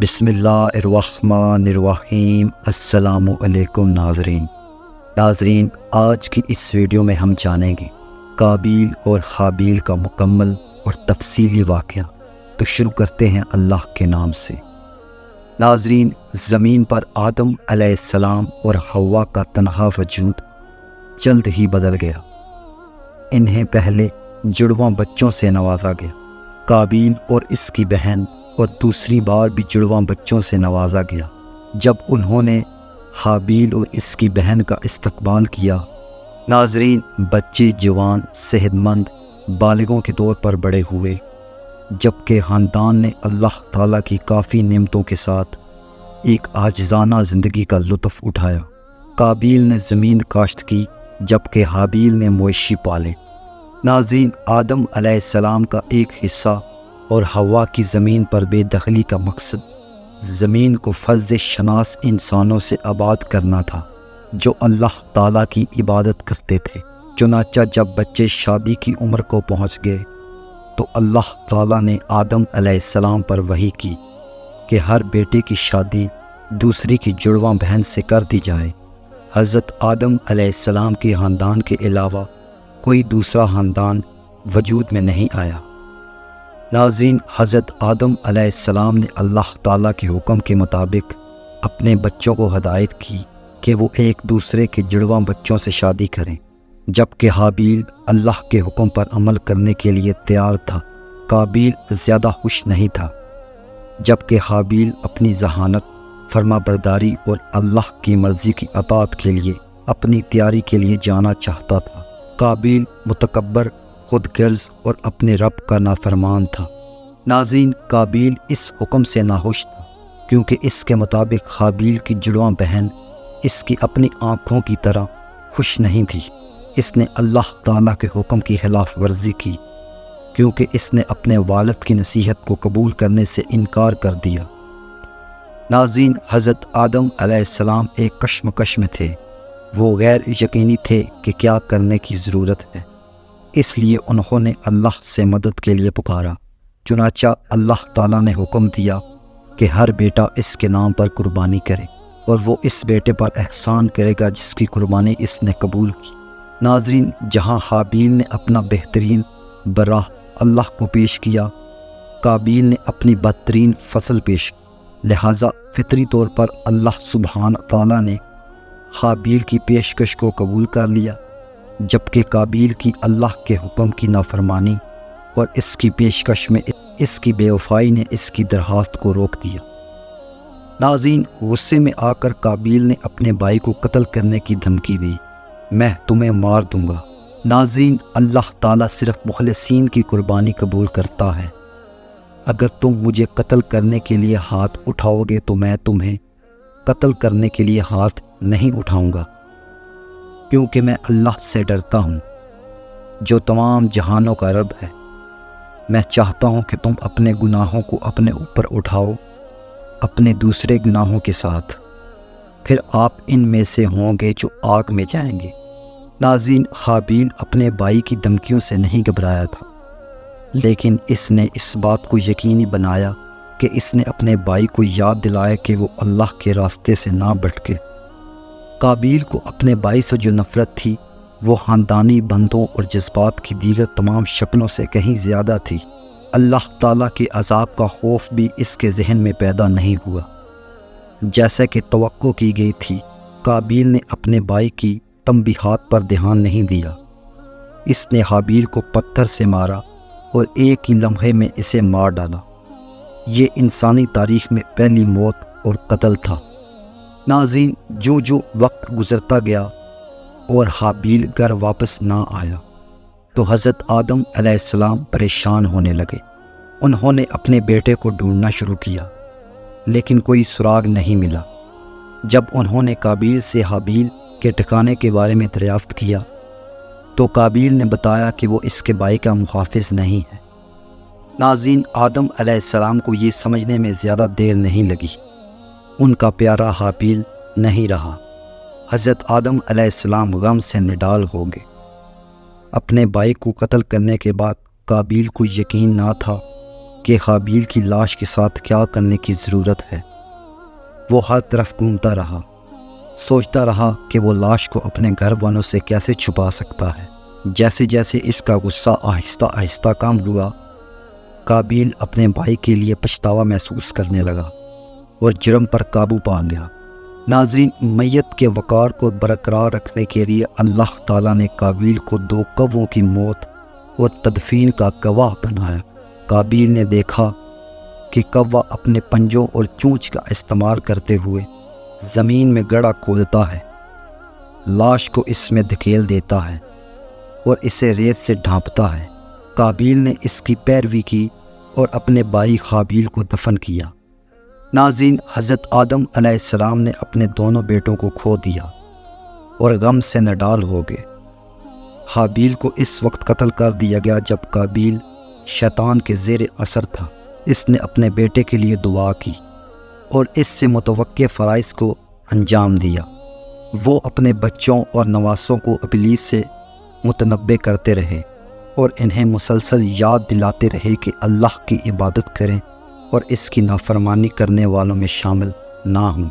بسم اللہ الرحمن الرحیم۔ السلام علیکم ناظرین، آج کی اس ویڈیو میں ہم جانیں گے قابیل اور حابیل کا مکمل اور تفصیلی واقعہ۔ تو شروع کرتے ہیں اللہ کے نام سے۔ ناظرین، زمین پر آدم علیہ السلام اور حوا کا تنہا وجود جلد ہی بدل گیا۔ انہیں پہلے جڑواں بچوں سے نوازا گیا، قابیل اور اس کی بہن، اور دوسری بار بھی جڑواں بچوں سے نوازا گیا۔ جب انہوں نے حابیل اور اس کی بہن کا استقبال کیا، ناظرین، بچے جوان، صحت مند، بالغوں کے طور پر بڑے ہوئے، جبکہ خاندان نے اللہ تعالیٰ کی کافی نعمتوں کے ساتھ ایک عاجزانہ زندگی کا لطف اٹھایا۔ قابیل نے زمین کاشت کی، جبکہ حابیل نے مویشی پالے۔ ناظرین، آدم علیہ السلام کا ایک حصہ اور حوا کی زمین پر بے دخلی کا مقصد زمین کو فضل شناس انسانوں سے آباد کرنا تھا جو اللہ تعالیٰ کی عبادت کرتے تھے۔ چنانچہ جب بچے شادی کی عمر کو پہنچ گئے تو اللہ تعالیٰ نے آدم علیہ السلام پر وحی کی کہ ہر بیٹے کی شادی دوسری کی جڑواں بہن سے کر دی جائے۔ حضرت آدم علیہ السلام کے خاندان کے علاوہ کوئی دوسرا خاندان وجود میں نہیں آیا۔ ناظرین، حضرت آدم علیہ السلام نے اللہ تعالیٰ کے حکم کے مطابق اپنے بچوں کو ہدایت کی کہ وہ ایک دوسرے کے جڑواں بچوں سے شادی کریں، جبکہ حابیل اللہ کے حکم پر عمل کرنے کے لیے تیار تھا۔ قابیل زیادہ خوش نہیں تھا، جبکہ حابیل اپنی ذہانت، فرما برداری اور اللہ کی مرضی کی اطاعت کے لیے اپنی تیاری کے لیے جانا چاہتا تھا۔ قابیل متکبر، خود غرض اور اپنے رب کا نافرمان تھا۔ ناظرین، قابیل اس حکم سے ناخوش تھا کیونکہ اس کے مطابق حابیل کی جڑواں بہن اس کی اپنی آنکھوں کی طرح خوش نہیں تھی۔ اس نے اللہ تعالیٰ کے حکم کی خلاف ورزی کی کیونکہ اس نے اپنے والد کی نصیحت کو قبول کرنے سے انکار کر دیا۔ ناظرین، حضرت آدم علیہ السلام ایک کشمکش میں تھے۔ وہ غیر یقینی تھے کہ کیا کرنے کی ضرورت ہے، اس لیے انہوں نے اللہ سے مدد کے لیے پکارا۔ چنانچہ اللہ تعالیٰ نے حکم دیا کہ ہر بیٹا اس کے نام پر قربانی کرے اور وہ اس بیٹے پر احسان کرے گا جس کی قربانی اس نے قبول کی۔ ناظرین، جہاں حابیل نے اپنا بہترین براہ اللہ کو پیش کیا، قابیل نے اپنی بدترین فصل پیش کی، لہٰذا فطری طور پر اللہ سبحانہ تعالیٰ نے حابیل کی پیشکش کو قبول کر لیا، جبکہ قابیل کی اللہ کے حکم کی نافرمانی اور اس کی پیشکش میں اس کی بے وفائی نے اس کی درخواست کو روک دیا۔ ناظرین، غصے میں آ کر قابیل نے اپنے بھائی کو قتل کرنے کی دھمکی دی، میں تمہیں مار دوں گا۔ ناظرین، اللہ تعالیٰ صرف مخلصین کی قربانی قبول کرتا ہے۔ اگر تم مجھے قتل کرنے کے لیے ہاتھ اٹھاؤ گے تو میں تمہیں قتل کرنے کے لیے ہاتھ نہیں اٹھاؤں گا، کیونکہ میں اللہ سے ڈرتا ہوں جو تمام جہانوں کا رب ہے۔ میں چاہتا ہوں کہ تم اپنے گناہوں کو اپنے اوپر اٹھاؤ اپنے دوسرے گناہوں کے ساتھ، پھر آپ ان میں سے ہوں گے جو آگ میں جائیں گے۔ ناظرین، حابیل اپنے بھائی کی دھمکیوں سے نہیں گھبرایا تھا، لیکن اس نے اس بات کو یقینی بنایا کہ اس نے اپنے بھائی کو یاد دلایا کہ وہ اللہ کے راستے سے نہ بھٹکے۔ قابیل کو اپنے بھائی سے جو نفرت تھی وہ خاندانی بندوں اور جذبات کی دیگر تمام شکلوں سے کہیں زیادہ تھی۔ اللہ تعالیٰ کے عذاب کا خوف بھی اس کے ذہن میں پیدا نہیں ہوا، جیسا کہ توقع کی گئی تھی۔ قابیل نے اپنے بھائی کی تنبیہات پر دھیان نہیں دیا۔ اس نے حابیل کو پتھر سے مارا اور ایک ہی لمحے میں اسے مار ڈالا۔ یہ انسانی تاریخ میں پہلی موت اور قتل تھا۔ ناظرین، جو وقت گزرتا گیا اور حابیل گھر واپس نہ آیا تو حضرت آدم علیہ السلام پریشان ہونے لگے۔ انہوں نے اپنے بیٹے کو ڈھونڈنا شروع کیا، لیکن کوئی سراغ نہیں ملا۔ جب انہوں نے قابیل سے حابیل کے ٹھکانے کے بارے میں دریافت کیا تو قابیل نے بتایا کہ وہ اس کے بھائی کا محافظ نہیں ہے۔ ناظرین، آدم علیہ السلام کو یہ سمجھنے میں زیادہ دیر نہیں لگی، ان کا پیارا حابیل نہیں رہا۔ حضرت آدم علیہ السلام غم سے نڈال ہو گئے۔ اپنے بھائی کو قتل کرنے کے بعد قابیل کو یقین نہ تھا کہ کہ حابیل کی لاش کے ساتھ کیا کرنے کی ضرورت ہے۔ وہ ہر طرف گھومتا رہا، سوچتا رہا کہ وہ لاش کو اپنے گھر والوں سے کیسے چھپا سکتا ہے۔ جیسے جیسے اس کا غصہ آہستہ آہستہ کم ہوا، قابیل اپنے بھائی کے لیے پچھتاوا محسوس کرنے لگا اور جرم پر قابو پا گیا۔ ناظرین، میت کے وقار کو برقرار رکھنے کے لیے اللہ تعالیٰ نے قابیل کو 2 کووں کی موت اور تدفین کا گواہ بنایا۔ قابیل نے دیکھا کہ کوا اپنے پنجوں اور چونچ کا استعمال کرتے ہوئے زمین میں گڑھا کھودتا ہے، لاش کو اس میں دھکیل دیتا ہے اور اسے ریت سے ڈھانپتا ہے۔ قابیل نے اس کی پیروی کی اور اپنے بھائی حابیل کو دفن کیا۔ ناظرین، حضرت آدم علیہ السلام نے اپنے دونوں بیٹوں کو کھو دیا اور غم سے نڈال ہو گئے۔ حابیل کو اس وقت قتل کر دیا گیا جب قابیل شیطان کے زیر اثر تھا۔ اس نے اپنے بیٹے کے لیے دعا کی اور اس سے متوقع فرائض کو انجام دیا۔ وہ اپنے بچوں اور نواسوں کو ابلیس سے متنبع کرتے رہے اور انہیں مسلسل یاد دلاتے رہے کہ اللہ کی عبادت کریں اور اس کی نافرمانی کرنے والوں میں شامل نہ ہوں۔